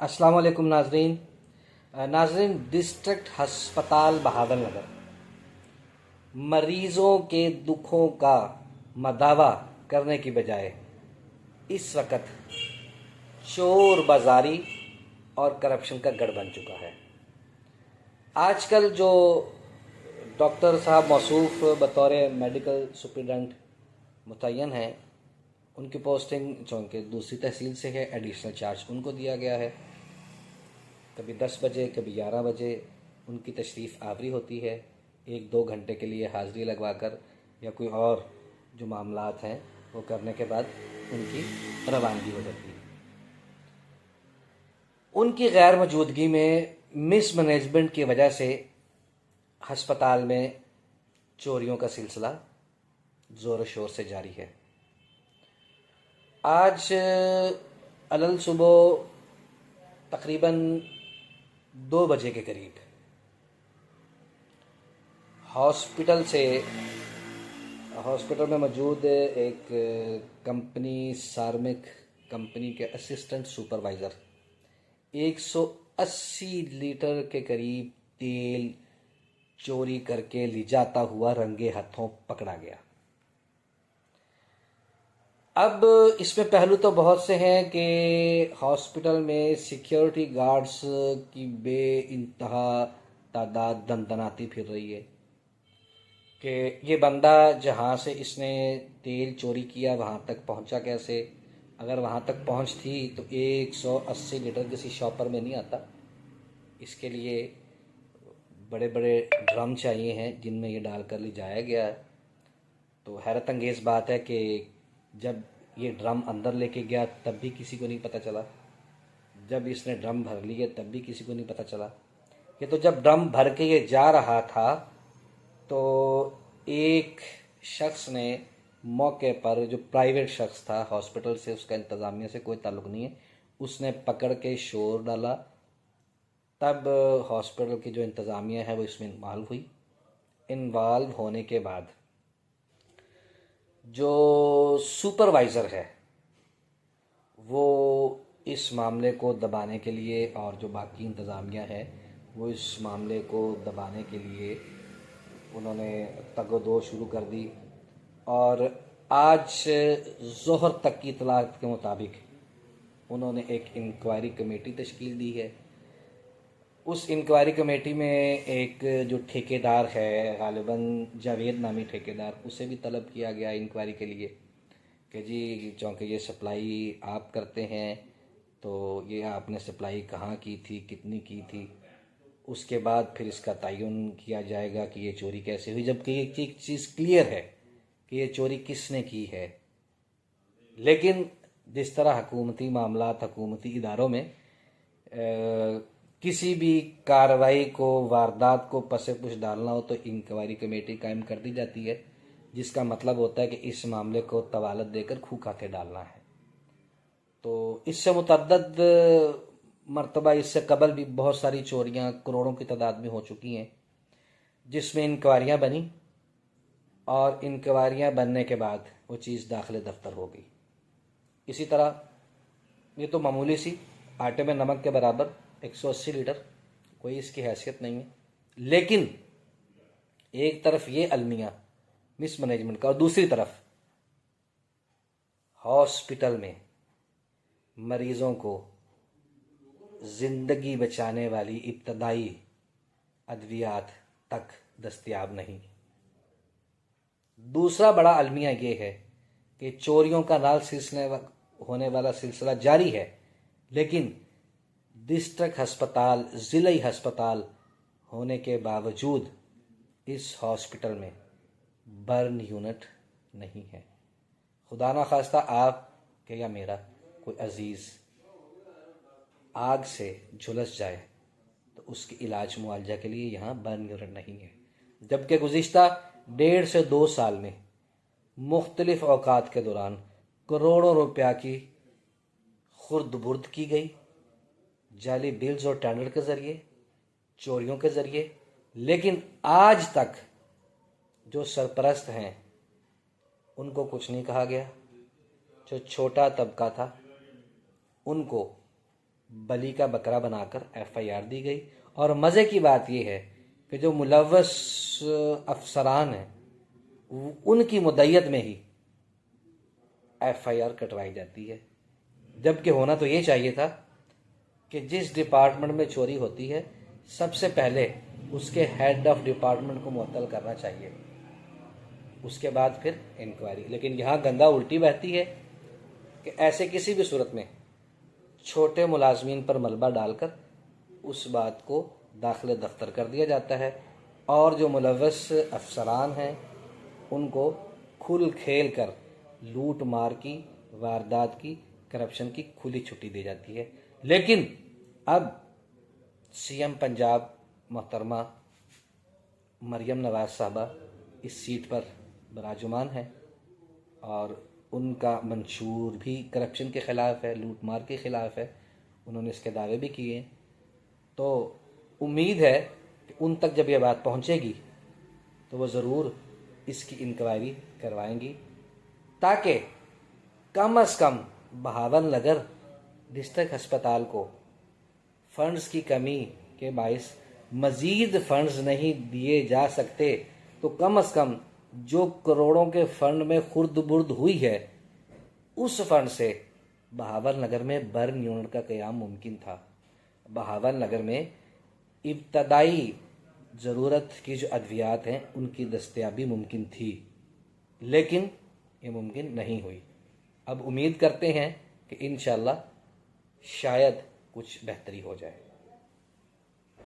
अस्सलाम वालेकुम नाजरीन। डिस्ट्रिक्ट हस्पताल बहादुर नगर मरीजों के दुखों का मदावा करने की बजाय इस वक्त चोर बाजारी और करप्शन का गढ़ बन चुका है। आजकल जो डॉक्टर साहब मौसूफ बतौर मेडिकल सुपरिटेंडेंट मुतय्यन हैं, उनकी पोस्टिंग चूँकि दूसरी तहसील से है, एडिशनल चार्ज उनको दिया गया है। कभी 10 बजे कभी 11 बजे उनकी तशरीफ़ आवरी होती है, 1-2 घंटे के लिए हाज़िरी लगवाकर या कोई और जो मामलात हैं वो करने के बाद उनकी रवानगी हो जाती है। उनकी गैर मौजूदगी में मिस मैनेजमेंट की वजह से हस्पताल में चोरियों का सिलसिला ज़ोर शोर से जारी है। आज अलल सुबह तकरीबन 2 बजे के करीब हॉस्पिटल में मौजूद एक कंपनी सार्मिक कंपनी के असिस्टेंट सुपरवाइज़र 180 लीटर के करीब तेल चोरी करके ले जाता हुआ रंगे हाथों पकड़ा गया। अब इसमें पहलू तो बहुत से हैं कि हॉस्पिटल में सिक्योरिटी गार्ड्स की बेइंतहा तादाद दंदनाती फिर रही है कि ये बंदा जहाँ से इसने तेल चोरी किया वहाँ तक पहुँचा कैसे। अगर वहाँ तक पहुँच थी तो 180 लीटर किसी शॉपर में नहीं आता। इसके लिए बड़े बड़े ड्रम चाहिए हैं जिनमें ये डाल कर ले जाया गया है। तो हैरत अंगेज़ बात है कि जब ये ड्रम अंदर लेके गया तब भी किसी को नहीं पता चला, जब इसने ड्रम भर लिए तब भी किसी को नहीं पता चला। ये तो जब ड्रम भर के ये जा रहा था तो एक शख्स ने मौके पर, जो प्राइवेट शख्स था हॉस्पिटल से, उसका इंतज़ामिया से कोई ताल्लुक़ नहीं है, उसने पकड़ के शोर डाला। तब हॉस्पिटल की जो इंतज़ामिया है वो इसमें इन्वॉल्व होने के बाद जो सुपरवाइज़र है वो इस मामले को दबाने के लिए, और जो बाकी इंतज़ामिया है वो इस मामले को दबाने के लिए उन्होंने तगोदो शुरू कर दी। और आज ज़ोहर तक की इतलात के मुताबिक उन्होंने एक इंक्वायरी कमेटी तश्कील दी है। उस इंक्वायरी कमेटी में एक जो ठेकेदार है, गालिबन जावेद नामी ठेकेदार, उसे भी तलब किया गया इंक्वायरी के लिए कि जी चूँकि ये सप्लाई आप करते हैं तो ये आपने सप्लाई कहाँ की थी, कितनी की थी। उसके बाद फिर इसका तयन किया जाएगा कि ये चोरी कैसे हुई, जबकि एक चीज़ क्लियर है कि ये चोरी किसने की है। लेकिन जिस तरह हुकूमती मामलात, हुकूमती इदारों में किसी भी कार्रवाई को, वारदात को पसे पुश डालना हो तो इंक्वायरी कमेटी कायम कर दी जाती है, जिसका मतलब होता है कि इस मामले को तवालत देकर खू खाते डालना है। तो इससे मुतअद्दिद मरतबा इससे कबल भी बहुत सारी चोरियां करोड़ों की तादाद में हो चुकी हैं, जिसमें इंक्वायरियां बनी और इंक्वायरियां बनने के बाद वो चीज़ दाखिले दफ्तर हो गई। इसी तरह ये तो मामूली सी आटे में नमक के बराबर 180 लीटर, कोई इसकी हैसियत नहीं है। लेकिन एक तरफ ये अलमिया मिस मैनेजमेंट का और दूसरी तरफ हॉस्पिटल में मरीज़ों को ज़िंदगी बचाने वाली इब्तदाई अद्वियात तक दस्तयाब नहीं। दूसरा बड़ा अलमिया ये है कि चोरियों का होने वाला सिलसिला जारी है, लेकिन डिस्ट्रिक्ट हस्पताल, ज़िले हस्पताल होने के बावजूद इस हॉस्पिटल में बर्न यूनिट नहीं है। खुदा ना खास्ता आप के या मेरा कोई अजीज़ आग से झुलस जाए तो उसके इलाज मुआवजा के लिए यहाँ बर्न यूनिट नहीं है। जबकि गुज़िश्ता 1.5 से 2 साल में मुख्तलिफ़ औकात के दौरान करोड़ों रुपया की खुर्द बुर्द की गई, जाली बिल्स और टेंडर के ज़रिए, चोरियों के ज़रिए। लेकिन आज तक जो सरपरस्त हैं उनको कुछ नहीं कहा गया। जो छोटा तबका था उनको بلی کا بکرا بنا کر FIR دی گئی، اور مزے کی بات یہ ہے کہ جو ملوث افسران ہیں ان کی مدعیت میں ہی FIR کٹوائی جاتی ہے، جبکہ ہونا تو یہ چاہیے تھا کہ جس ڈپارٹمنٹ میں چوری ہوتی ہے سب سے پہلے اس کے ہیڈ آف ڈپارٹمنٹ کو معطل کرنا چاہیے، اس کے بعد پھر انکوائری۔ لیکن یہاں گنگا الٹی بہتی ہے کہ ایسے کسی بھی صورت میں چھوٹے ملازمین پر ملبہ ڈال کر اس بات کو داخل دفتر کر دیا جاتا ہے، اور جو ملوث افسران ہیں ان کو کھل کھیل کر لوٹ مار کی، واردات کی، کرپشن کی کھلی چھٹی دی جاتی ہے۔ لیکن اب CM پنجاب محترمہ مریم نواز صاحبہ اس سیٹ پر براجمان ہے، اور ان کا منشور بھی کرپشن کے خلاف ہے، لوٹ مار کے خلاف ہے، انہوں نے اس کے دعوے بھی کیے ہیں۔ تو امید ہے کہ ان تک جب یہ بات پہنچے گی تو وہ ضرور اس کی انکوائری کروائیں گی، تاکہ کم از کم بہاول نگر ڈسٹرکٹ ہسپتال کو فنڈز کی کمی کے باعث مزید فنڈز نہیں دیے جا سکتے، تو کم از کم جو کروڑوں کے فنڈ میں خرد برد ہوئی ہے اس فنڈ سے بہاول نگر میں برن یونٹ کا قیام ممکن تھا۔ بہاول نگر میں ابتدائی ضرورت کی جو ادویات ہیں ان کی دستیابی ممکن تھی، لیکن یہ ممکن نہیں ہوئی۔ اب امید کرتے ہیں کہ انشاءاللہ شاید کچھ بہتری ہو جائے۔